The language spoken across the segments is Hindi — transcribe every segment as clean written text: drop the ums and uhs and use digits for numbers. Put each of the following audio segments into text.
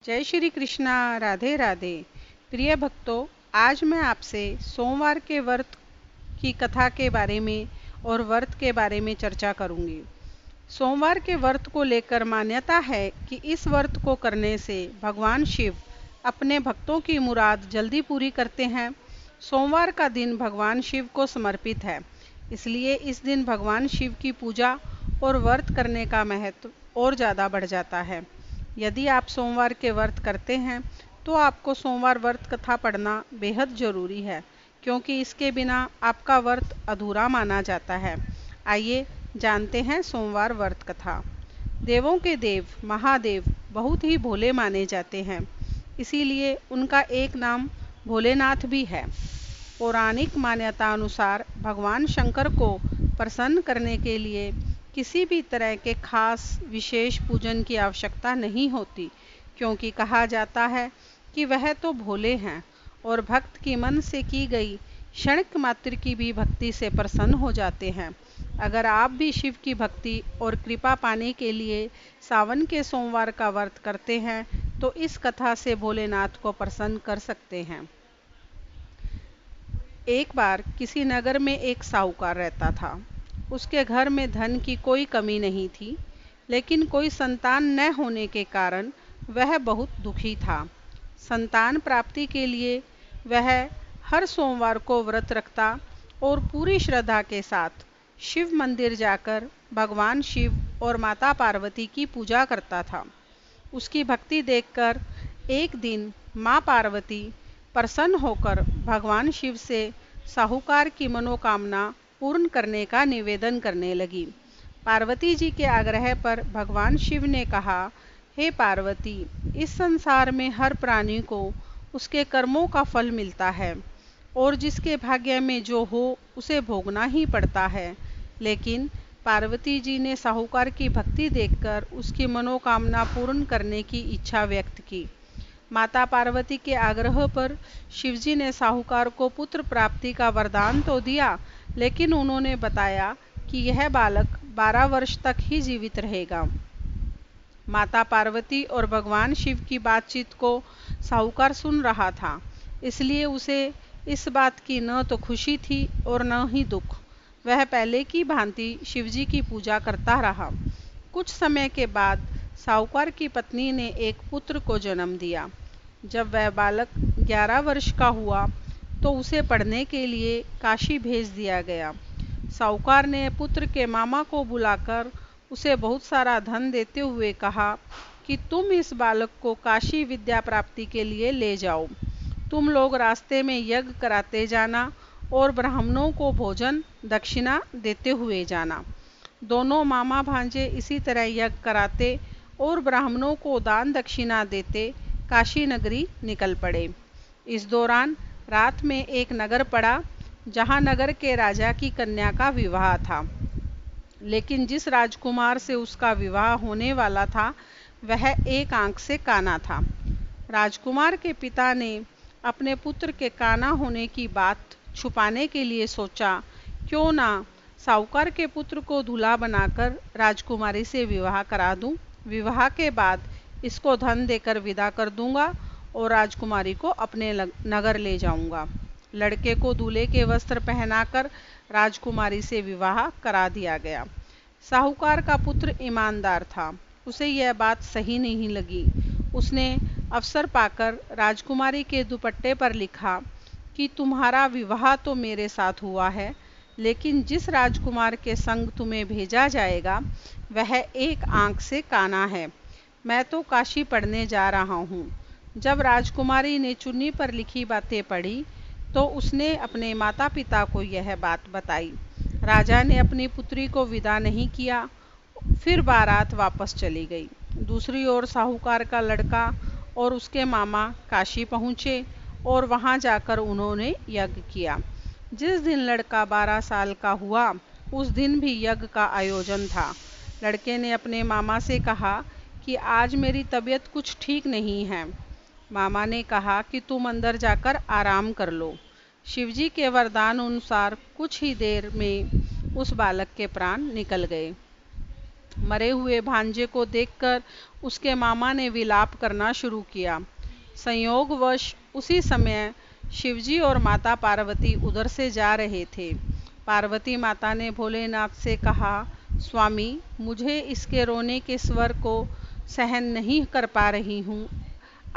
जय श्री कृष्णा। राधे राधे। प्रिय भक्तों, आज मैं आपसे सोमवार के व्रत की कथा के बारे में और व्रत के बारे में चर्चा करूंगी। सोमवार के व्रत को लेकर मान्यता है कि इस व्रत को करने से भगवान शिव अपने भक्तों की मुराद जल्दी पूरी करते हैं। सोमवार का दिन भगवान शिव को समर्पित है, इसलिए इस दिन भगवान शिव की पूजा और व्रत करने का महत्व और ज़्यादा बढ़ जाता है। यदि आप सोमवार के व्रत करते हैं तो आपको सोमवार व्रत कथा पढ़ना बेहद ज़रूरी है, क्योंकि इसके बिना आपका व्रत अधूरा माना जाता है। आइए जानते हैं सोमवार व्रत कथा। देवों के देव महादेव बहुत ही भोले माने जाते हैं, इसीलिए उनका एक नाम भोलेनाथ भी है। पौराणिक मान्यता अनुसार भगवान शंकर को प्रसन्न करने के लिए किसी भी तरह के खास विशेष पूजन की आवश्यकता नहीं होती, क्योंकि कहा जाता है कि वह तो भोले हैं और भक्त की मन से की गई क्षणिक मात्र की भी भक्ति से प्रसन्न हो जाते हैं। अगर आप भी शिव की भक्ति और कृपा पाने के लिए सावन के सोमवार का व्रत करते हैं तो इस कथा से भोलेनाथ को प्रसन्न कर सकते हैं। एक बार किसी नगर में एक साहूकार रहता था। उसके घर में धन की कोई कमी नहीं थी, लेकिन कोई संतान न होने के कारण वह बहुत दुखी था। संतान प्राप्ति के लिए वह हर सोमवार को व्रत रखता और पूरी श्रद्धा के साथ शिव मंदिर जाकर भगवान शिव और माता पार्वती की पूजा करता था। उसकी भक्ति देखकर एक दिन माँ पार्वती प्रसन्न होकर भगवान शिव से साहूकार की मनोकामना पूर्ण करने का निवेदन करने लगी। पार्वती जी के आग्रह पर भगवान शिव ने कहा, हे पार्वती, इस संसार में हर प्राणी को उसके कर्मों का फल मिलता है और जिसके भाग्य में जो हो उसे भोगना ही पड़ता है। लेकिन पार्वती जी ने साहूकार की भक्ति देखकर उसकी मनोकामना पूर्ण करने की इच्छा व्यक्त की। माता पार्वती के आग्रह पर शिवजी ने साहूकार को पुत्र प्राप्ति का वरदान तो दिया, लेकिन उन्होंने बताया कि यह बालक 12 वर्ष तक ही जीवित रहेगा। माता पार्वती और भगवान शिव की बातचीत को साहूकार सुन रहा था, इसलिए उसे इस बात की न तो खुशी थी और न ही दुख। वह पहले की भांति शिवजी की पूजा करता रहा। कुछ समय के बाद साहूकार की पत्नी ने एक पुत्र को जन्म दिया। जब वह बालक 11 वर्ष का हुआ तो उसे पढ़ने के लिए काशी भेज दिया गया। साहूकार ने पुत्र के मामा को बुलाकर उसे बहुत सारा धन देते हुए कहा कि तुम इस बालक को काशी विद्या प्राप्ति के लिए ले जाओ। तुम लोग रास्ते में यज्ञ कराते जाना और ब्राह्मणों को भोजन दक्षिणा देते हुए जाना। दोनों मामा भांजे इसी तरह यज्ञ कराते और ब्राह्मणों को दान दक्षिणा देते काशी नगरी निकल पड़े। इस दौरान रात में एक नगर पड़ा, जहां नगर के राजा की कन्या का विवाह था। लेकिन जिस राजकुमार से उसका विवाह होने वाला था वह एक आंख से काना था। राजकुमार के पिता ने अपने पुत्र के काना होने की बात छुपाने के लिए सोचा, क्यों ना साहूकार के पुत्र को दूल्हा बनाकर राजकुमारी से विवाह करा दूं। विवाह के बाद इसको धन देकर विदा कर दूंगा और राजकुमारी को अपने नगर ले जाऊंगा। लड़के को दूल्हे के वस्त्र पहनाकर राजकुमारी से विवाह करा दिया गया। साहूकार का पुत्र ईमानदार था, उसे यह बात सही नहीं लगी। उसने अवसर पाकर राजकुमारी के दुपट्टे पर लिखा कि तुम्हारा विवाह तो मेरे साथ हुआ है, लेकिन जिस राजकुमार के संग तुम्हें भेजा जाएगा वह एक आंख से काना है। मैं तो काशी पढ़ने जा रहा हूँ। जब राजकुमारी ने चुन्नी पर लिखी बातें पढ़ी तो उसने अपने माता पिता को यह बात बताई। राजा ने अपनी पुत्री को विदा नहीं किया, फिर बारात वापस चली गई। दूसरी ओर साहूकार का लड़का और उसके मामा काशी पहुँचे और वहाँ जाकर उन्होंने यज्ञ किया। जिस दिन लड़का 12 साल का हुआ उस दिन भी यज्ञ का आयोजन था। लड़के ने अपने मामा से कहा कि आज मेरी तबीयत कुछ ठीक नहीं है। मामा ने कहा कि तुम अंदर जाकर आराम कर लो। शिवजी के वरदान अनुसार कुछ ही देर में उस बालक के प्राण निकल गए। मरे हुए भांजे को देखकर उसके मामा ने विलाप करना शुरू किया। संयोगवश उसी समय शिवजी और माता पार्वती उधर से जा रहे थे। पार्वती माता ने भोलेनाथ से कहा, स्वामी, मुझे इसके रोने के स्वर को सहन नहीं कर पा रही हूँ।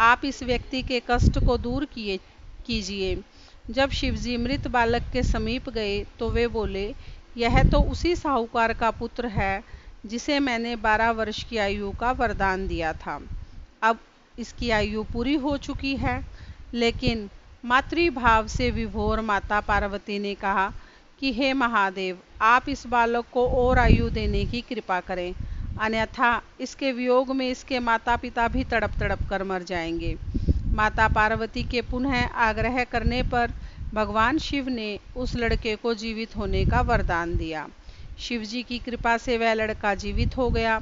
आप इस व्यक्ति के कष्ट को दूर कीजिए। जब शिवजी मृत बालक के समीप गए तो वे बोले, यह तो उसी साहूकार का पुत्र है जिसे मैंने 12 वर्ष की आयु का वरदान दिया था। अब इसकी आयु पूरी हो चुकी है। लेकिन मातृभाव से विभोर माता पार्वती ने कहा कि हे महादेव, आप इस बालक को और आयु देने की कृपा करें, अन्यथा इसके वियोग में इसके माता पिता भी तड़प तड़प कर मर जाएंगे। माता पार्वती के पुनः आग्रह करने पर भगवान शिव ने उस लड़के को जीवित होने का वरदान दिया। शिवजी की कृपा से वह लड़का जीवित हो गया।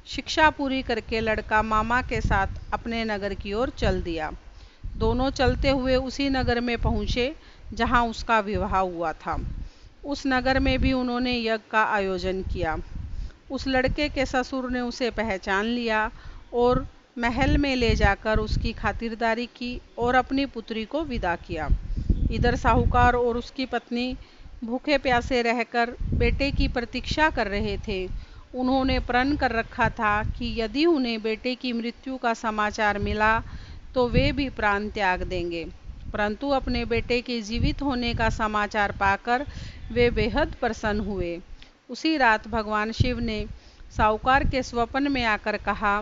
शिक्षा पूरी करके लड़का मामा के साथ अपने नगर की ओर चल दिया। दोनों चलते हुए उसी नगर में पहुँचे जहाँ उसका विवाह हुआ था। उस नगर में भी उन्होंने यज्ञ का आयोजन किया। उस लड़के के ससुर ने उसे पहचान लिया और महल में ले जाकर उसकी खातिरदारी की और अपनी पुत्री को विदा किया। इधर साहूकार और उसकी पत्नी भूखे प्यासे रहकर बेटे की प्रतीक्षा कर रहे थे। उन्होंने प्रण कर रखा था कि यदि उन्हें बेटे की मृत्यु का समाचार मिला तो वे भी प्राण त्याग देंगे। परंतु अपने बेटे के जीवित होने का समाचार पाकर वे बेहद प्रसन्न हुए। उसी रात भगवान शिव ने साहूकार के स्वप्न में आकर कहा,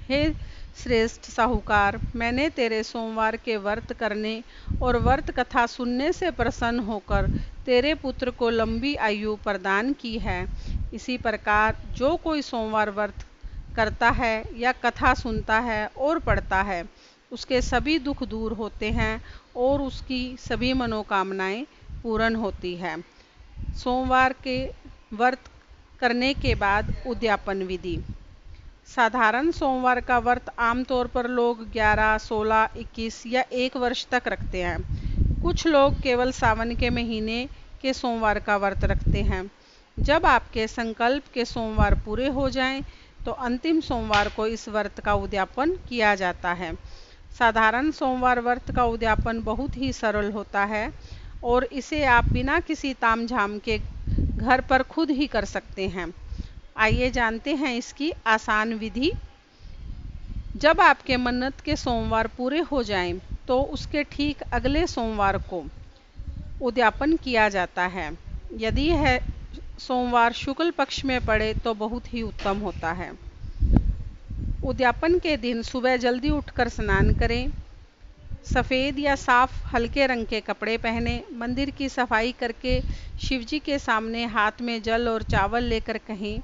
हे श्रेष्ठ साहूकार, मैंने तेरे सोमवार के व्रत करने और व्रत कथा सुनने से प्रसन्न होकर तेरे पुत्र को लंबी आयु प्रदान की है। इसी प्रकार जो कोई सोमवार व्रत करता है या कथा सुनता है और पढ़ता है, उसके सभी दुख दूर होते हैं और उसकी सभी मनोकामनाएं पूर्ण होती है। सोमवार के व्रत करने के बाद उद्यापन विधि। साधारण सोमवार का व्रत आमतौर पर लोग 11, 16, 21 या 1 वर्ष तक रखते हैं। कुछ लोग केवल सावन के महीने के सोमवार का व्रत रखते हैं। जब आपके संकल्प के सोमवार पूरे हो जाएं, तो अंतिम सोमवार को इस व्रत का उद्यापन किया जाता है। साधारण सोमवार व्रत का उद्यापन बहुत ही सरल होता है और इसे आप बिना किसी तामझाम के घर पर खुद ही कर सकते हैं। आइए जानते हैं इसकी आसान विधि। जब आपके मन्नत के सोमवार पूरे हो जाएं, तो उसके ठीक अगले सोमवार को उद्यापन किया जाता है। यदि यह सोमवार शुक्ल पक्ष में पड़े तो बहुत ही उत्तम होता है। उद्यापन के दिन सुबह जल्दी उठकर स्नान करें, सफ़ेद या साफ हल्के रंग के कपड़े पहने, मंदिर की सफाई करके शिवजी के सामने हाथ में जल और चावल लेकर कहें,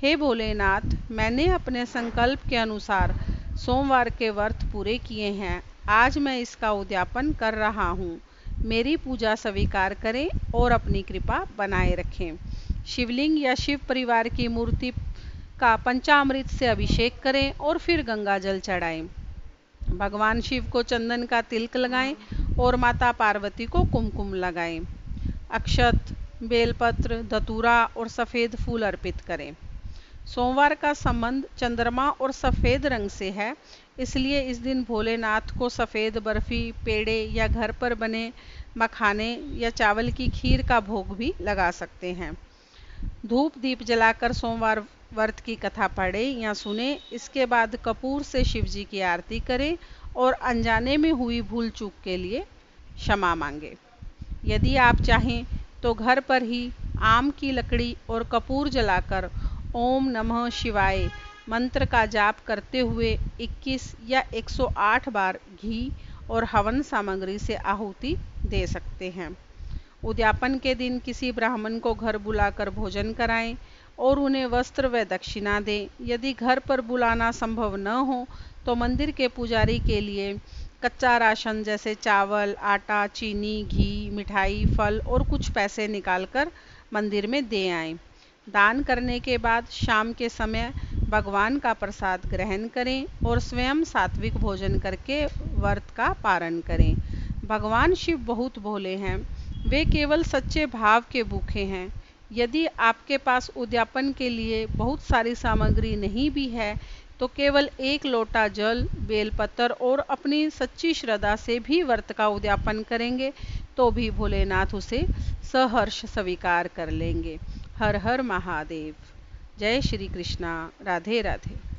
हे भोलेनाथ, मैंने अपने संकल्प के अनुसार सोमवार के व्रत पूरे किए हैं। आज मैं इसका उद्यापन कर रहा हूँ। मेरी पूजा स्वीकार करें और अपनी कृपा बनाए रखें। शिवलिंग या शिव परिवार की मूर्ति का पंचामृत से अभिषेक करें और फिर गंगा जल चढ़ाएं। भगवान शिव को चंदन का तिलक लगाएं और माता पार्वती को कुमकुम लगाएं। अक्षत, बेलपत्र, धतूरा और सफ़ेद फूल अर्पित करें। सोमवार का संबंध चंद्रमा और सफ़ेद रंग से है, इसलिए इस दिन भोलेनाथ को सफ़ेद बर्फी, पेड़े या घर पर बने मखाने या चावल की खीर का भोग भी लगा सकते हैं। धूप दीप जलाकर सोमवार व्रत की कथा पढ़ें या सुने। इसके बाद कपूर से शिवजी की आरती करें और अनजाने में हुई भूल चूक के लिए क्षमा मांगे। यदि आप चाहें तो घर पर ही आम की लकड़ी और कपूर जलाकर ओम नमः शिवाय मंत्र का जाप करते हुए 21 या 108 बार घी और हवन सामग्री से आहुति दे सकते हैं। उद्यापन के दिन किसी ब्राह्मण को घर बुलाकर भोजन कराएं और उन्हें वस्त्र व दक्षिणा दें। यदि घर पर बुलाना संभव न हो तो मंदिर के पुजारी के लिए कच्चा राशन जैसे चावल, आटा, चीनी, घी, मिठाई, फल और कुछ पैसे निकालकर मंदिर में दे आएं। दान करने के बाद शाम के समय भगवान का प्रसाद ग्रहण करें और स्वयं सात्विक भोजन करके व्रत का पारण करें। भगवान शिव बहुत भोले हैं, वे केवल सच्चे भाव के भूखे हैं। यदि आपके पास उद्यापन के लिए बहुत सारी सामग्री नहीं भी है तो केवल एक लोटा जल, बेलपत्र और अपनी सच्ची श्रद्धा से भी व्रत का उद्यापन करेंगे तो भी भोलेनाथ उसे सहर्ष स्वीकार कर लेंगे। हर हर महादेव। जय श्री कृष्णा। राधे राधे।